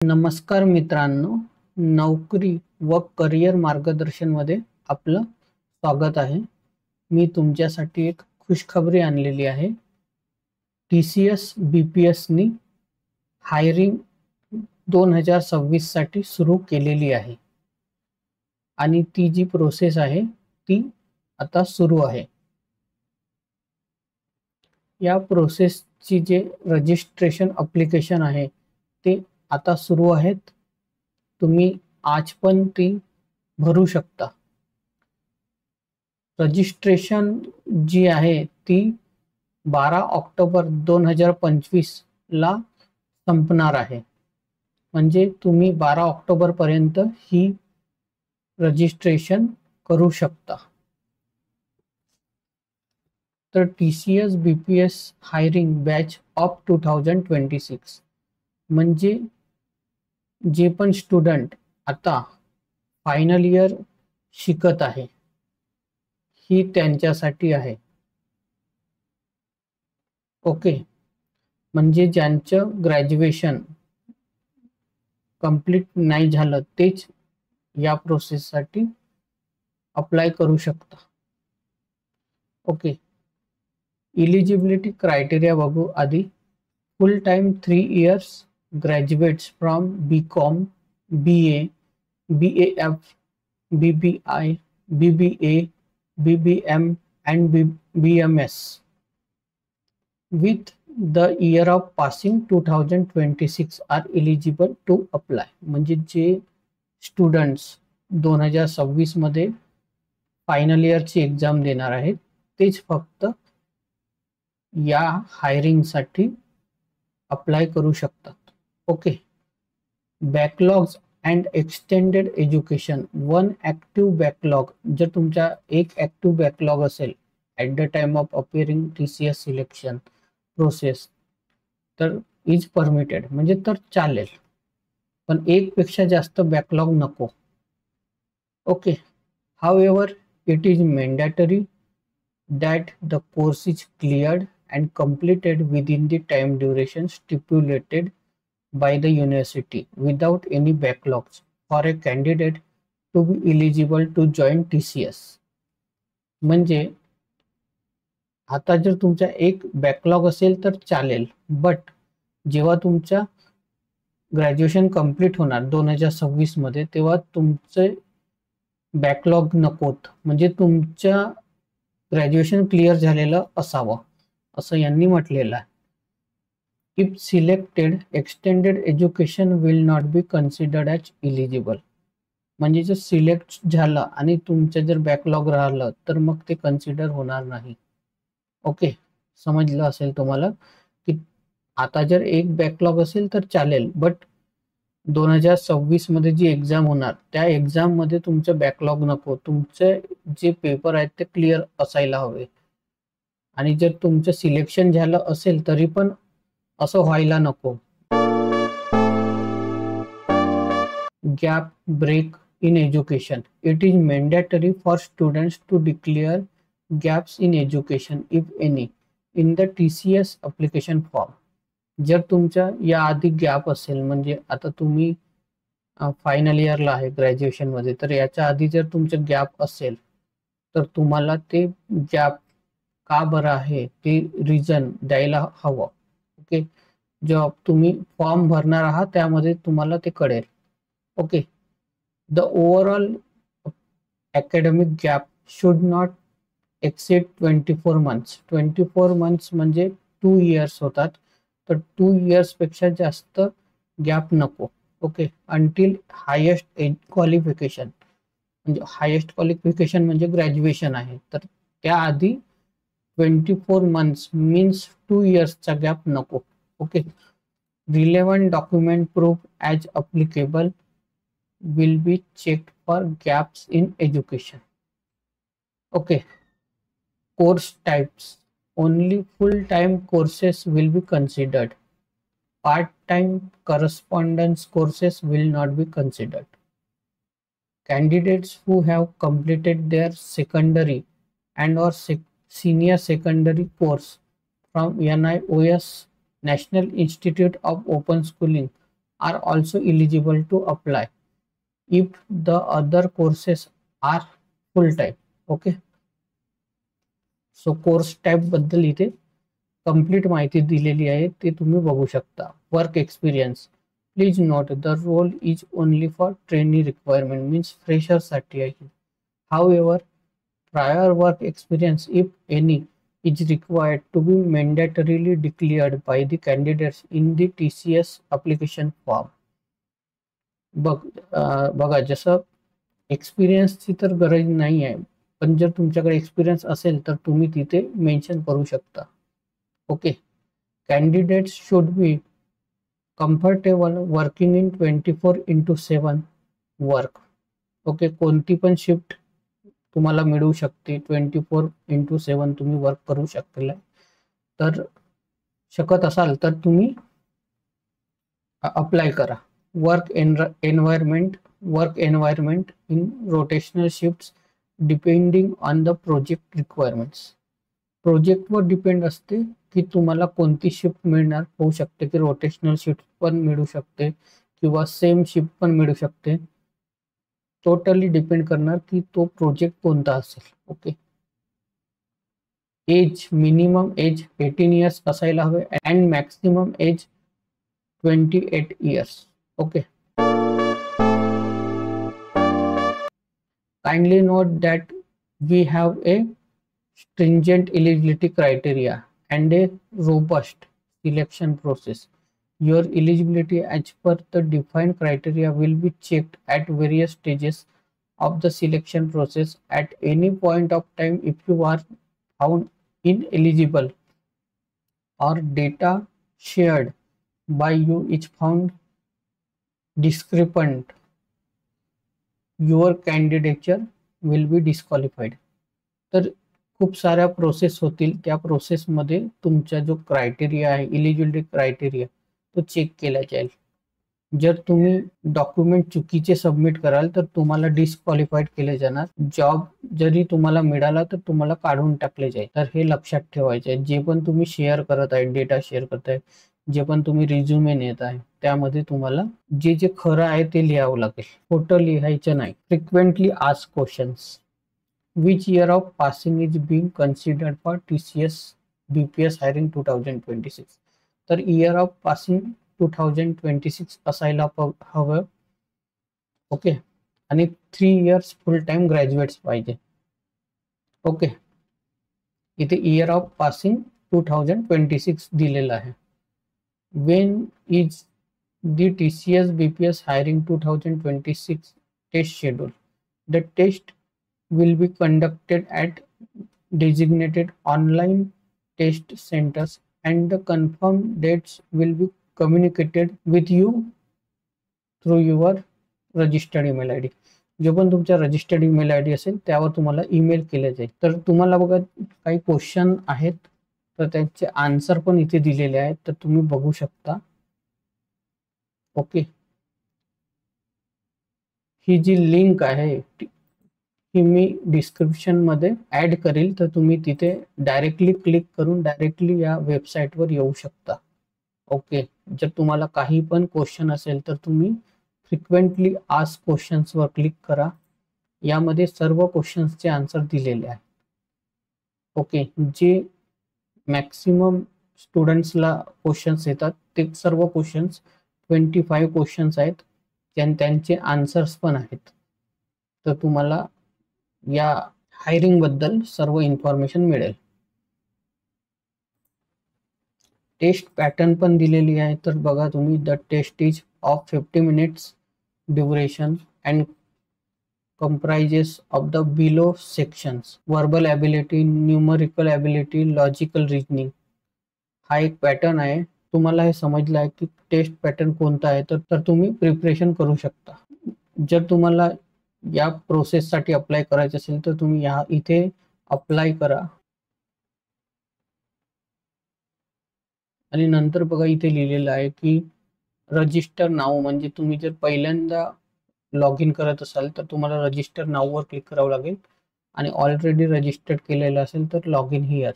नमस्कार मित्रांनो, नोकरी व करिअर मार्गदर्शनमध्ये आपलं स्वागत आहे. मी तुमच्यासाठी एक खुशखबरी आणलेली आहे. TCS BPS नी हायरिंग 2026 साठी सुरू केलेली आहे आणि ती जी प्रोसेस आहे ती आता सुरू आहे. या प्रोसेसची जे रजिस्ट्रेशन ॲप्लिकेशन आहे ते आता सुरू आहेत. तुम्ही आज पण ती भरू शकता. रजिस्ट्रेशन जी आहे ती 12 ऑक्टोबर 2025 ला संपणार आहे. म्हणजे तुम्ही 12 ऑक्टोबर पर्यंत ही रजिस्ट्रेशन करू शकता. तर TCS BPS hiring batch of 2026 म्हणजे जे पण स्टुडंट आता फायनल इयर शिकत आहे ही त्यांच्यासाठी आहे. ओके, म्हणजे ज्यांचं ग्रॅज्युएशन कंप्लीट नाही झालं तेच या प्रोसेससाठी अप्लाय करू शकता. ओके, इलिजिबिलिटी क्रायटेरिया बघू आधी. फुल time 3 years graduates from BCom, BA, BAF, BBI, BBA, BBM and BMS with the year of passing 2026 are eligible to apply. म्हणजे जे स्टुडंट्स 2026 मध्ये फायनल इयरची एक्झाम देणार आहेत तेच फक्त या हायरिंग साठी अप्लाय करू शकतात. Okay, backlogs and extended education. One active backlog, जर तुमचा एक ॲक्टिव्ह बॅकलॉग असेल at the time of appearing TCS selection process तर इज परमिटेड, म्हणजे तर चालेल, पण एक पेक्षा जास्त बॅकलॉग नको. Okay, however it is mandatory that the course is cleared and completed within the time duration stipulated by the university without any backlogs for a candidate to be eligible to join TCS. म्हणजे आता जर तुमचा एक backlog असेल तर चालेल, but जेव्हा तुमचा ग्रॅज्युएशन कंप्लीट होणार 2026 मध्ये तेव्हा तुमचे बॅकलॉग नकोत, म्हणजे तुमच्या ग्रॅज्युएशन क्लिअर झालेलं असावं असं यांनी म्हटलेलं आहे. If selected extended education will not be considered as eligible. म्हणजे जर सिलेक्ट झालं आणि तुमचं जर बॅकलॉग राहिलं तर मग ते कन्सिडर होणार नाही. ओके, समजलं असेल तुम्हाला की आता जर एक बॅकलॉग असेल तर चालेल, बट 2026 मध्ये जी एक्झाम होणार त्या एक्झाम मध्ये तुमचं बॅकलॉग नको, तुमचे जे पेपर आहेत ते क्लिअर असायला हवे. आणि जर तुमचं सिलेक्शन झालं असेल तरी पण असं व्हायला नको. Gap break in education. It is mandatory for students to declare gaps in education if any in the TCS application form. जर तुमच्या या आधी गॅप असेल, म्हणजे आता तुम्ही फायनल इयरला आहे ग्रॅज्युएशन मध्ये, तर याच्या आधी जर तुमचं गॅप असेल तर तुम्हाला ते गॅप का बरं आहे ते रिझन द्यायला हवं. ओके, जेव्हा तुम्ही फॉर्म भरणार आहात त्यामध्ये तुम्हाला ते कळेल. Okay, the overall academic gap should not exceed 24 months. 24 months म्हणजे 2 years होतात, तर 2 years पेक्षा जास्त गॅप नको. ओके, अंटिल हायेस्ट क्वालिफिकेशन, म्हणजे हायेस्ट क्वालिफिकेशन म्हणजे ग्रॅज्युएशन आहे, तर त्याआधी 24 months मीन्स 2 yearsचा गॅप नको. Okay, relevant document proof as applicable will be checked for gaps in education. Okay, course types. Only full time courses will be considered. Part-time correspondence courses will not be considered. Candidates who have completed their secondary and or senior secondary course from NIOS National Institute of Open Schooling are also eligible to apply if the other courses are full time. Okay, so course type बद्दल इथे complete माहिती दिलेली आहे, ते तुम्ही बघू शकता. Work experience, please note the role is only for trainee requirement, means फ्रेशरसाठी आहे. However prior work experience, if any, is required to be mandatorily declared by the candidates in the TCS application form. बघा, जसं एक्सपिरियन्सची तर गरज नाही आहे, पण जर तुमच्याकडे एक्सपिरियन्स असेल तर तुम्ही तिथे मेन्शन करू शकता. Okay, candidates should be comfortable working in 24/7 work. Okay, कोणती पण शिफ्ट तुम्हाला मिळू शकते, 24/7 तुम्ही वर्क करू शकता. तर शकत असाल तर तुम्ही अप्लाय करा. Work environment in rotational shifts depending on the project requirements. प्रोजेक्टवर डिपेंड असते की तुम्हाला कोणती शिफ्ट मिळणार. होऊ शकते की रोटेशनल शिफ्ट पण मिळू शकते किंवा सेम शिफ्ट पण मिळू शकते. टोटली डिपेंड करणार की तो प्रोजेक्ट कोणता असेल. Okay, age, minimum age 18 years असायला हवे and maximum age 28 years. Okay, kindly note that we have a stringent eligibility criteria and a robust selection process. Your eligibility as per the defined criteria will be checked at various stages of the selection process. At any point of time, if you are found ineligible or data shared by you is found discrepant, your candidature will be disqualified. तर खूप साऱ्या process होतील, त्या प्रोसेसमध्ये तुमचा जो criteria आहे, eligibility criteria, तो चेक केला जाईल. जर तुम्ही डॉक्युमेंट चुकीचे सबमिट कराल तर तुम्हाला डिस्क्वालिफाईड केले जाणार. जॉब जरी तुम्हाला मिळाला तर तुम्हाला काढून टाकले जाईल. तर हे लक्षात ठेवायचे आहे. जे पण तुम्ही शेअर करत आहे, डेटा शेअर करताय, जे पण तुम्ही रिझ्युमे नेत आहे, त्यामध्ये तुम्हाला जे जे खरं आहे ते लिहावं लागेल, खोटं लिहायचं नाही. Frequently asked questions, which year of passing is being considered for TCS BPS hiring 2026. तर year of passing 2026 असायला हवं. ओके, आणि 3 years फुल टाइम ग्रॅज्युएट्स पाहिजे. ओके, इथे year of passing 2026 दिलेला आहे. when is the TCS BPS hiring 2026 test schedule? The test will be conducted at designated online test centers and the confirmed dates will be communicated with you through your registered email ID. जो पण तुमचा registered email ID असेल त्यावर तुम्हाला email केले जाईल. तर तुम्हाला बघा काही क्वेश्चन आहेत, तर त्यांचे आन्सर पण इथे दिलेले आहेत, तर तुम्ही बघू शकता. ओके, ही जी लिंक आहे ही मी डिस्क्रिप्शन मध्ये ऍड करेल, तर तुम्ही तिथे डायरेक्टली क्लिक करून डायरेक्टली या वेबसाईटवर येऊ शकता. ओके, जर तुम्हाला काही पण क्वेश्चन असेल तर तुम्ही फ्रिक्वेंटली आस्क्ड क्वेश्चन्स वर क्लिक करा. यामध्ये सर्व क्वेश्चन्सचे आन्सर दिलेले आहेत. ओके, जे मॅक्सिमम स्टुडंट्सला क्वेश्चन्स येतात ते सर्व क्वेश्चन्स 25 क्वेश्चन्स आहेत, त्यांचे आन्सर्स पण आहेत. तर तुम्हाला या हायरिंग बद्दल सर्व इन्फॉर्मेशन मिळेल. टेस्ट पॅटर्न पण दिलेली आहे. तर बघा तुम्ही, the test is of 50 minutes duration and comprises of the below sections: verbal ability, numerical ability, logical reasoning. हा एक पॅटर्न आहे. तुम्हाला हे समजलं आहे की टेस्ट पॅटर्न कोणता आहे, तर तुम्ही प्रिपरेशन करू शकता. जर तुम्हाला या प्रोसेससाठी अप्लाय करायचं असेल तर तुम्ही इथे अप्लाय करा आणि नंतर बघा इथे लिहिलेलं आहे की रजिस्टर नाव, म्हणजे तुम्ही जर पहिल्यांदा लॉग इन करत असाल तर तुम्हाला रजिस्टर नाववर क्लिक करावं लागेल आणि ऑलरेडी रजिस्टर्ड केलेलं असेल तर लॉग इन हिअर.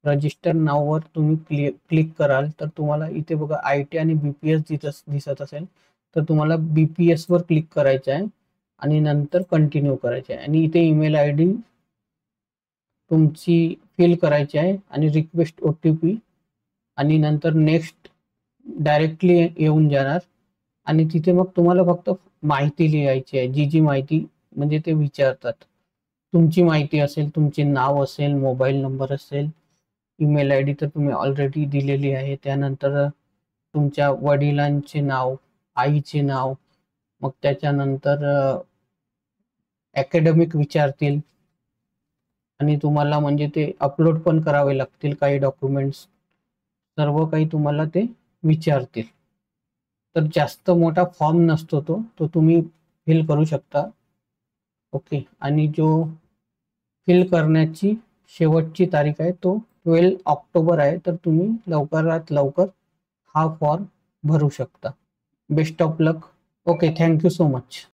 रजिस्टर नाववर तुम्ही क्लिक कराल तर तुम्हाला इथे बघा IIT आणि BPS दिसत असेल, तर तुम्हाला BPS वर क्लिक करायचं आहे आणि नंतर कंटिन्यू करायचे आहे आणि इथे ईमेल ID तुमची फिल करायची आहे आणि रिक्वेस्ट OTP आणि नंतर नेक्स्ट डायरेक्टली येऊन जाणार आणि तिथे मग तुम्हाला फक्त माहिती लिहायची आहे, जी माहिती म्हणजे ते विचारतात. तुमची माहिती असेल, तुमचे नाव असेल, मोबाईल नंबर असेल, ईमेल ID तर तुम्ही ऑलरेडी दिलेली आहे. त्यानंतर तुमच्या वडिलांचे नाव, आईचे नाव, मग त्याच्यानंतर अकॅडमिक विचारतील आणि तुम्हाला म्हणजे ते अपलोड पण करावे लागतील काही डॉक्युमेंट्स, सर्व काही तुम्हाला ते विचारतील. तर जास्त मोठा फॉर्म नसतो तो तुम्ही फिल करू शकता. ओके. आणि जो फिल करण्याची शेवटची तारीख आहे तो 12 ऑक्टोबर आहे, तर तुम्ही लवकरात लवकर हा फॉर्म भरू शकता. Best of luck. Okay, thank you so much.